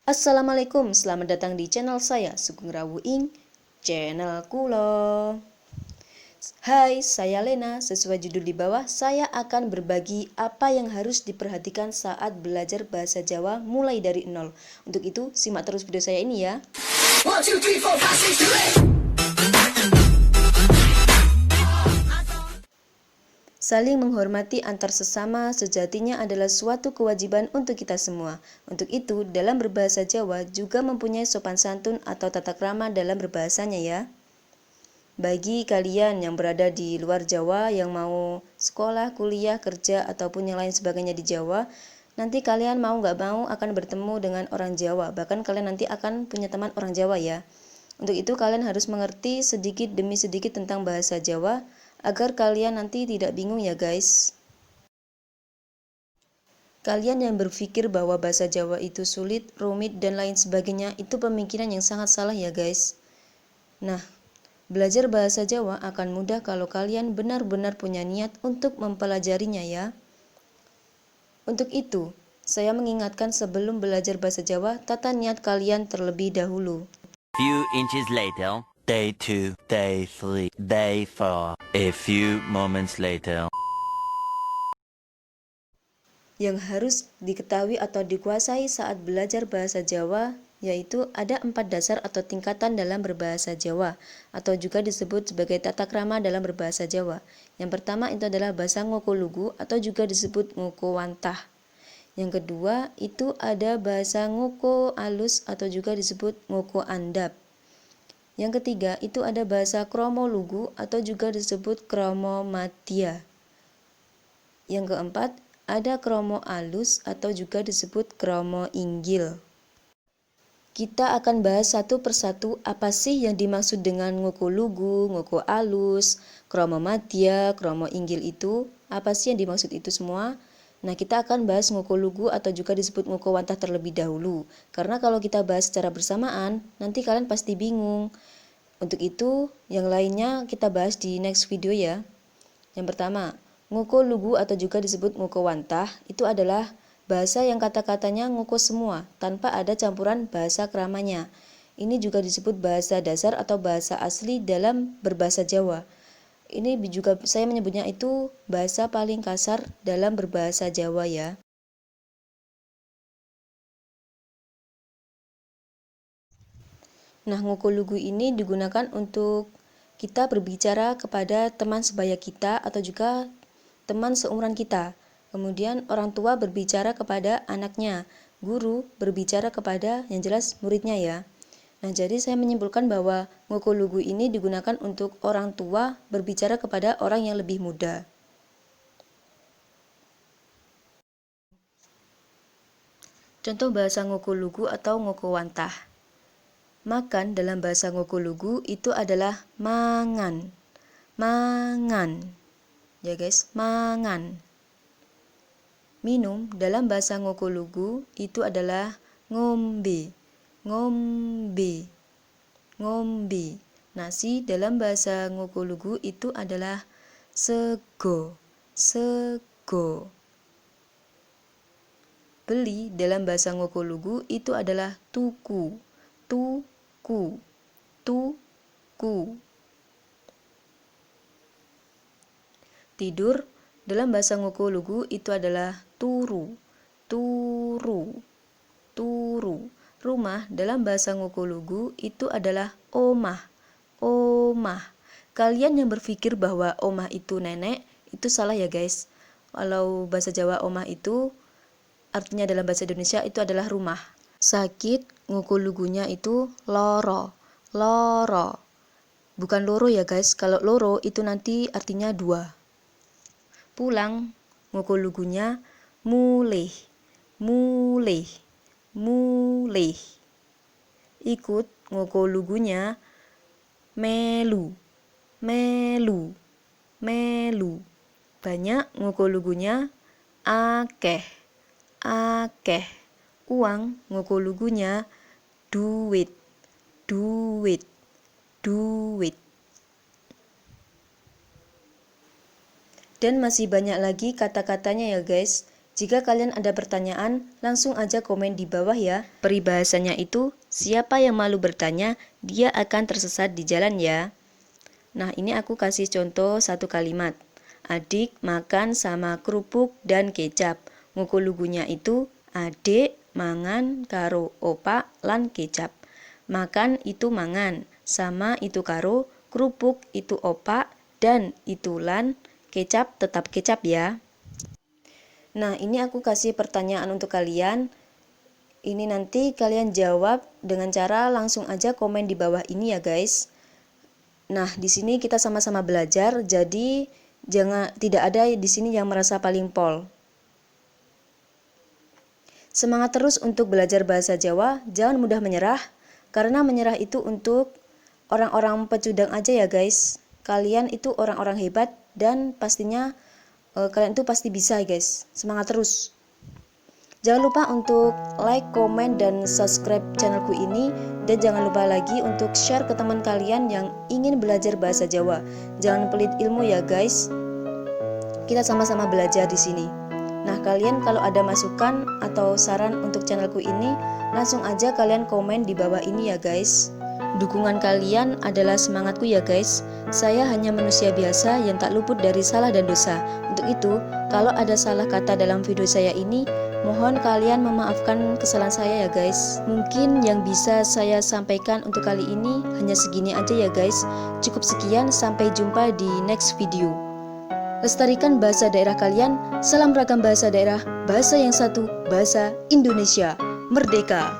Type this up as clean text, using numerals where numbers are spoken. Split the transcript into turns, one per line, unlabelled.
Assalamualaikum, selamat datang di channel saya, Sugeng Rawu Ing, channel Kulo. Hai, saya Lena. Sesuai judul di bawah, saya akan berbagi apa yang harus diperhatikan saat belajar bahasa Jawa mulai dari nol. Untuk itu, simak terus video saya ini ya. 1, 2, 3, 4, 5, 6, 7, 8. Saling menghormati antar sesama sejatinya adalah suatu kewajiban untuk kita semua. Untuk itu, dalam berbahasa Jawa juga mempunyai sopan santun atau tata krama dalam berbahasanya ya. Bagi kalian yang berada di luar Jawa yang mau sekolah, kuliah, kerja, ataupun yang lain sebagainya di Jawa, nanti kalian mau nggak mau akan bertemu dengan orang Jawa. Bahkan kalian nanti akan punya teman orang Jawa ya. Untuk itu kalian harus mengerti sedikit demi sedikit tentang bahasa Jawa, agar kalian nanti tidak bingung ya guys. Kalian yang berpikir bahwa bahasa Jawa itu sulit, rumit, dan lain sebagainya, itu pemikiran yang sangat salah ya guys. Nah, belajar bahasa Jawa akan mudah kalau kalian benar-benar punya niat untuk mempelajarinya ya. Untuk itu, saya mengingatkan sebelum belajar bahasa Jawa, tata niat kalian terlebih dahulu.
Few inches later, day 2, day 3, day 4. A few moments later.
Yang harus diketahui atau dikuasai saat belajar bahasa Jawa yaitu ada 4 dasar atau tingkatan dalam berbahasa Jawa atau juga disebut sebagai tata krama dalam berbahasa Jawa. Yang pertama itu adalah bahasa ngoko lugu atau juga disebut ngoko wantah. Yang kedua itu ada bahasa ngoko alus atau juga disebut ngoko andap. Yang ketiga itu ada bahasa kromo lugu atau juga disebut kromo madya. Yang keempat ada kromo alus atau juga disebut kromo inggil. Kita akan bahas satu persatu apa sih yang dimaksud dengan ngoko lugu, ngoko alus, kromo madya, kromo inggil itu. Apa sih yang dimaksud itu semua? Nah, kita akan bahas ngoko lugu atau juga disebut ngoko wantah terlebih dahulu. Karena kalau kita bahas secara bersamaan, nanti kalian pasti bingung. Untuk itu, yang lainnya kita bahas di next video ya. Yang pertama, ngoko lugu atau juga disebut ngoko wantah itu adalah bahasa yang kata-katanya ngoko semua tanpa ada campuran bahasa kramanya. Ini juga disebut bahasa dasar atau bahasa asli dalam berbahasa Jawa. Ini juga saya menyebutnya itu bahasa paling kasar dalam berbahasa Jawa ya. Nah, ngoko lugu ini digunakan untuk kita berbicara kepada teman sebaya kita atau juga teman seumuran kita. Kemudian orang tua berbicara kepada anaknya, guru berbicara kepada yang jelas muridnya ya. Nah, jadi saya menyimpulkan bahwa ngoko lugu ini digunakan untuk orang tua berbicara kepada orang yang lebih muda. Contoh bahasa ngoko lugu atau ngoko wantah. Makan dalam bahasa ngoko lugu itu adalah mangan. Mangan. Ya guys, mangan. Minum dalam bahasa ngoko lugu itu adalah ngombe. Ngombe. Ngombe. Nasi dalam bahasa ngoko lugu itu adalah sego. Sego. Beli dalam bahasa ngoko lugu itu adalah tuku. Tuku. Tuku. Tidur dalam bahasa ngoko lugu itu adalah turu. Turu. Turu. Rumah dalam bahasa ngoko lugu itu adalah omah. Omah. Kalian yang berpikir bahwa omah itu nenek, itu salah ya guys. Kalau bahasa Jawa omah itu artinya dalam bahasa Indonesia itu adalah rumah. Sakit ngoko lugunya itu loro. Loro. Bukan loro ya guys. Kalau loro itu nanti artinya 2. Pulang ngoko lugunya mulih. Mulih. Mulih. Ikut ngoko lugunya melu. Melu. Melu. Banyak ngoko lugunya akeh. Akeh. Uang ngoko lugunya duit. Duit. Duit. Dan masih banyak lagi kata-katanya ya guys. Jika kalian ada pertanyaan, langsung aja komen di bawah ya. Peribahasanya itu, siapa yang malu bertanya, dia akan tersesat di jalan ya. Nah, ini aku kasih contoh satu kalimat. Adik makan sama kerupuk dan kecap. Ngukulugunya itu, adik mangan karo opak lan kecap. Makan itu mangan, sama itu karo, kerupuk itu opak, dan itu lan, kecap tetap kecap ya. Nah, ini aku kasih pertanyaan untuk kalian. Ini nanti kalian jawab dengan cara langsung aja komen di bawah ini ya guys. Nah, di sini kita sama-sama belajar, jadi tidak ada di sini yang merasa paling pol. Semangat terus untuk belajar bahasa Jawa, jangan mudah menyerah, karena menyerah itu untuk orang-orang pecundang aja ya guys. Kalian itu orang-orang hebat dan pastinya kalian itu pasti bisa guys. Semangat terus. Jangan lupa untuk like, komen, dan subscribe channelku ini. Dan jangan lupa lagi untuk share ke teman kalian yang ingin belajar bahasa Jawa. Jangan pelit ilmu ya guys. Kita sama-sama belajar di sini. Nah, kalian kalau ada masukan atau saran untuk channelku ini, langsung aja kalian komen di bawah ini ya guys. Dukungan kalian adalah semangatku ya guys. Saya hanya manusia biasa yang tak luput dari salah dan dosa. Untuk itu, kalau ada salah kata dalam video saya ini, mohon kalian memaafkan kesalahan saya ya guys. Mungkin yang bisa saya sampaikan untuk kali ini hanya segini aja ya guys. Cukup sekian, sampai jumpa di next video. Lestarikan bahasa daerah kalian. Salam ragam bahasa daerah, bahasa yang satu, bahasa Indonesia. Merdeka!